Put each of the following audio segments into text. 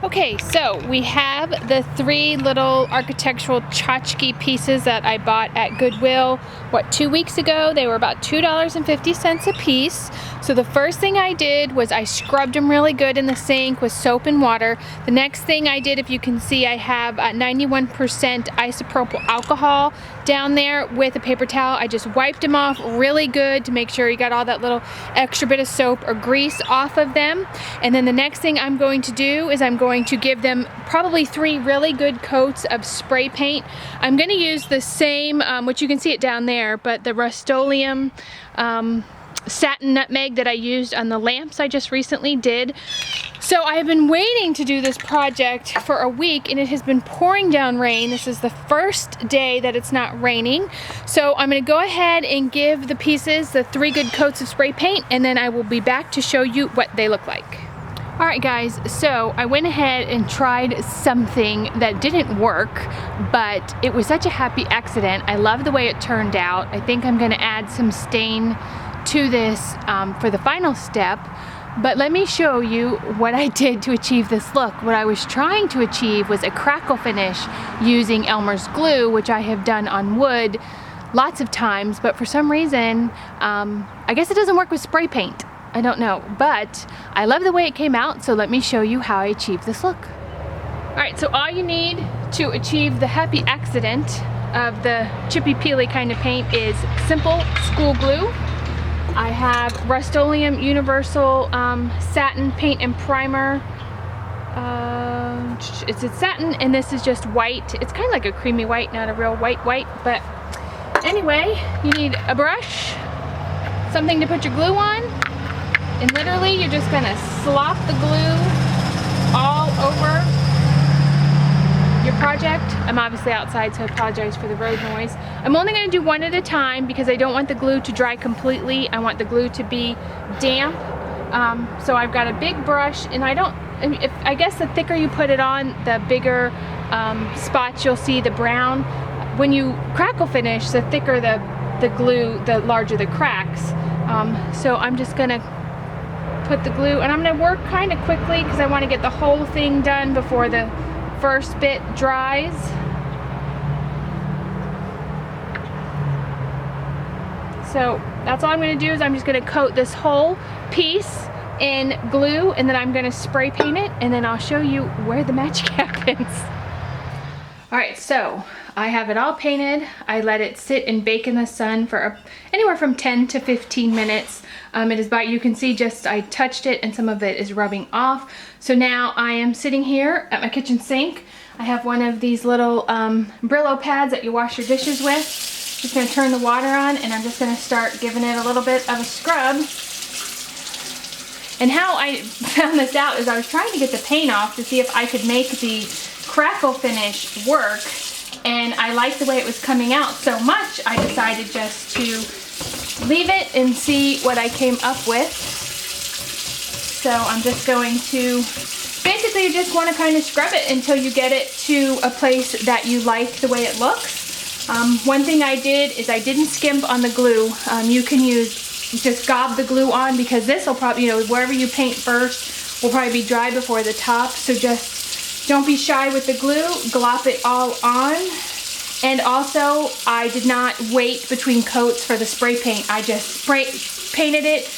Okay, so we have the 3 little architectural tchotchke pieces that I bought at Goodwill, 2 weeks ago. They were about $2.50 a piece. So the first thing I did was I scrubbed them really good in the sink with soap and water. The next thing I did, if you can see, I have 91% isopropyl alcohol down there with a paper towel. I just wiped them off really good to make sure you got all that little extra bit of soap or grease off of them. And then the next thing I'm going to do is I'm going to give them probably 3 really good coats of spray paint. I'm going to use the same, which you can see it down there, but the Rust-Oleum satin nutmeg that I used on the lamps I just recently did. So I have been waiting to do this project for a week, and it has been pouring down rain. This is the first day that it's not raining. So I'm going to go ahead and give the pieces the 3 good coats of spray paint, and then I will be back to show you what they look like. Alright guys, so I went ahead and tried something that didn't work, but it was such a happy accident. I love the way it turned out. I think I'm going to add some stain to this for the final step, but let me show you what I did to achieve this look. What I was trying to achieve was a crackle finish using Elmer's glue, which I have done on wood lots of times, but for some reason I guess it doesn't work with spray paint. I don't know, but I love the way it came out, so let me show you how I achieved this look. Alright, so all you need to achieve the happy accident of the chippy peely kind of paint is simple school glue. I have Rust-Oleum Universal Satin Paint and Primer. It's satin, and this is just white. It's kind of like a creamy white, not a real white, but anyway, you need a brush, something to put your glue on, and literally you're just gonna slop the glue all over your project. I'm obviously outside, so I apologize for the road noise. I'm only going to do one at a time because I don't want the glue to dry completely. I want the glue to be damp. So I've got a big brush, and I guess the thicker you put it on, the bigger spots you'll see the brown. When you crackle finish, the thicker the glue, the larger the cracks. So I'm just going to put the glue, and I'm going to work kind of quickly because I want to get the whole thing done before the first bit dries. So that's all I'm going to do is I'm just going to coat this whole piece in glue, and then I'm going to spray paint it, and then I'll show you where the magic happens. Alright, so I have it all painted. I let it sit and bake in the sun for anywhere from 10 to 15 minutes. It is you can see just I touched it and some of it is rubbing off. So now I am sitting here at my kitchen sink. I have one of these little Brillo pads that you wash your dishes with. Just going to turn the water on, and I'm just going to start giving it a little bit of a scrub. And how I found this out is I was trying to get the paint off to see if I could make the crackle finish work, and I liked the way it was coming out so much I decided just to leave it and see what I came up with. So I'm just going to, basically you just want to kind of scrub it until you get it to a place that you like the way it looks. One thing I did is I didn't skimp on the glue. You can just gob the glue on, because this will probably, wherever you paint first will probably be dry before the top. So just don't be shy with the glue, glop it all on. And also, I did not wait between coats for the spray paint. I just painted it,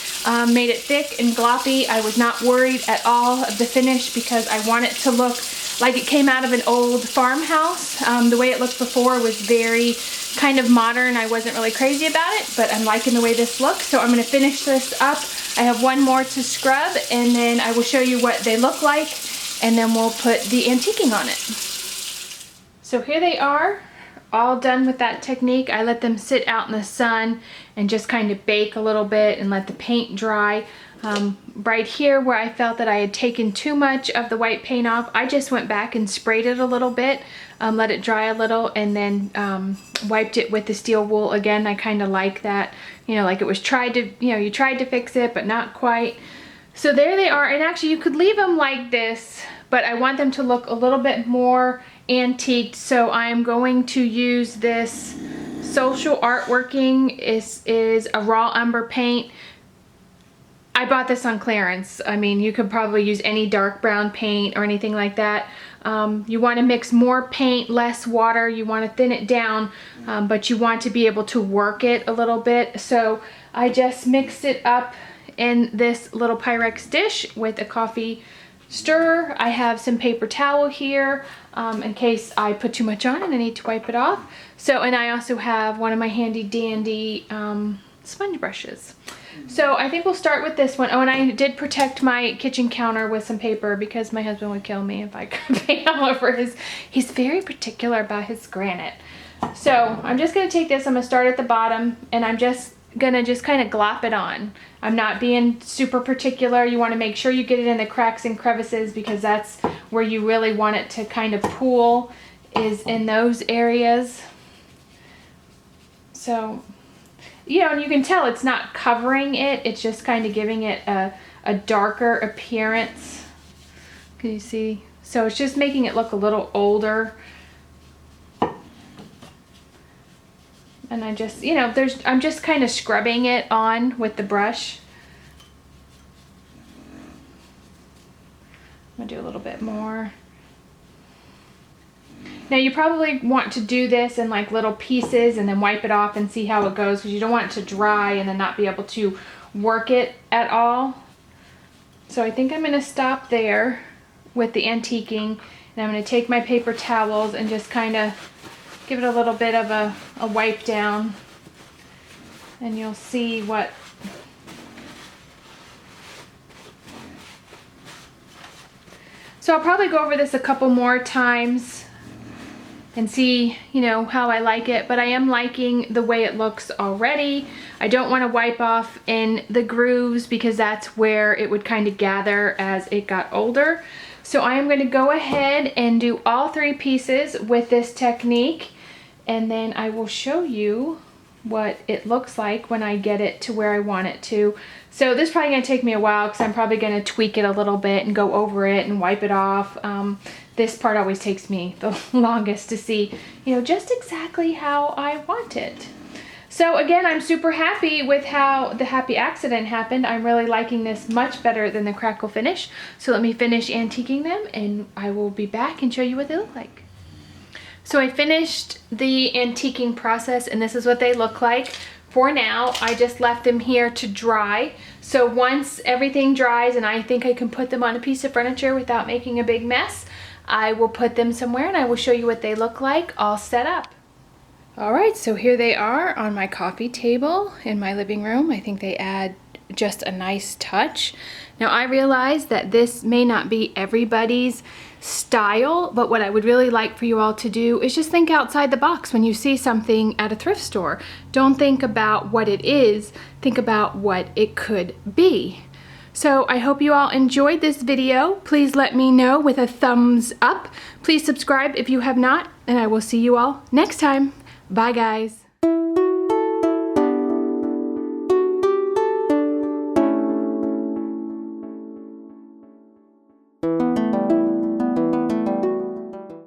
made it thick and gloppy. I was not worried at all of the finish because I want it to look like it came out of an old farmhouse. The way it looked before was very kind of modern. I wasn't really crazy about it, but I'm liking the way this looks. So I'm going to finish this up. I have one more to scrub, and then I will show you what they look like, and then we'll put the antiquing on it. So here they are, all done with that technique. I let them sit out in the sun and just kind of bake a little bit and let the paint dry. Right here where I felt that I had taken too much of the white paint off, I just went back and sprayed it a little bit, let it dry a little, and then wiped it with the steel wool again. I kind of like that, like it was you tried to fix it but not quite. So there they are, and actually you could leave them like this, but I want them to look a little bit more antiqued, so I am going to use this Social Artworking. Is a raw umber paint. I bought this on clearance. I mean, you could probably use any dark brown paint or anything like that. You want to mix more paint, less water. You want to thin it down, but you want to be able to work it a little bit. So I just mixed it up in this little Pyrex dish with a coffee stirrer. I have some paper towel here in case I put too much on and I need to wipe it off. So, and I also have one of my handy dandy sponge brushes. So I think we'll start with this one. Oh, and I did protect my kitchen counter with some paper because my husband would kill me if I could paint all over his. He's very particular about his granite. So I'm just going to take this. I'm going to start at the bottom and I'm just going to kind of glop it on. I'm not being super particular. You want to make sure you get it in the cracks and crevices because that's where you really want it to kind of pool, is in those areas. So, you know, and you can tell it's not covering it, it's just kind of giving it a darker appearance. Can you see? So it's just making it look a little older. And I just, you know, I'm just kind of scrubbing it on with the brush. I'm gonna do a little bit more. Now you probably want to do this in like little pieces and then wipe it off and see how it goes, because you don't want it to dry and then not be able to work it at all. So I think I'm going to stop there with the antiquing, and I'm going to take my paper towels and just kind of give it a little bit of a wipe down, and you'll see what so I'll probably go over this a couple more times and see, you know, how I like it, but I am liking the way it looks already. I don't want to wipe off in the grooves because that's where it would kind of gather as it got older. So I am going to go ahead and do all three pieces with this technique, and then I will show you what it looks like when I get it to where I want it to. So this is probably going to take me a while because I'm probably going to tweak it a little bit and go over it and wipe it off. This part always takes me the longest to see, you know, just exactly how I want it. So again, I'm super happy with how the happy accident happened. I'm really liking this much better than the crackle finish. So let me finish antiquing them and I will be back and show you what they look like. So I finished the antiquing process and this is what they look like. For now, I just left them here to dry. So once everything dries and I think I can put them on a piece of furniture without making a big mess, I will put them somewhere and I will show you what they look like all set up. All right, so here they are on my coffee table in my living room. I think they add just a nice touch. Now I realize that this may not be everybody's style, but what I would really like for you all to do is just think outside the box when you see something at a thrift store. Don't think about what it is, think about what it could be. So I hope you all enjoyed this video. Please let me know with a thumbs up. Please subscribe if you have not, and I will see you all next time. Bye guys.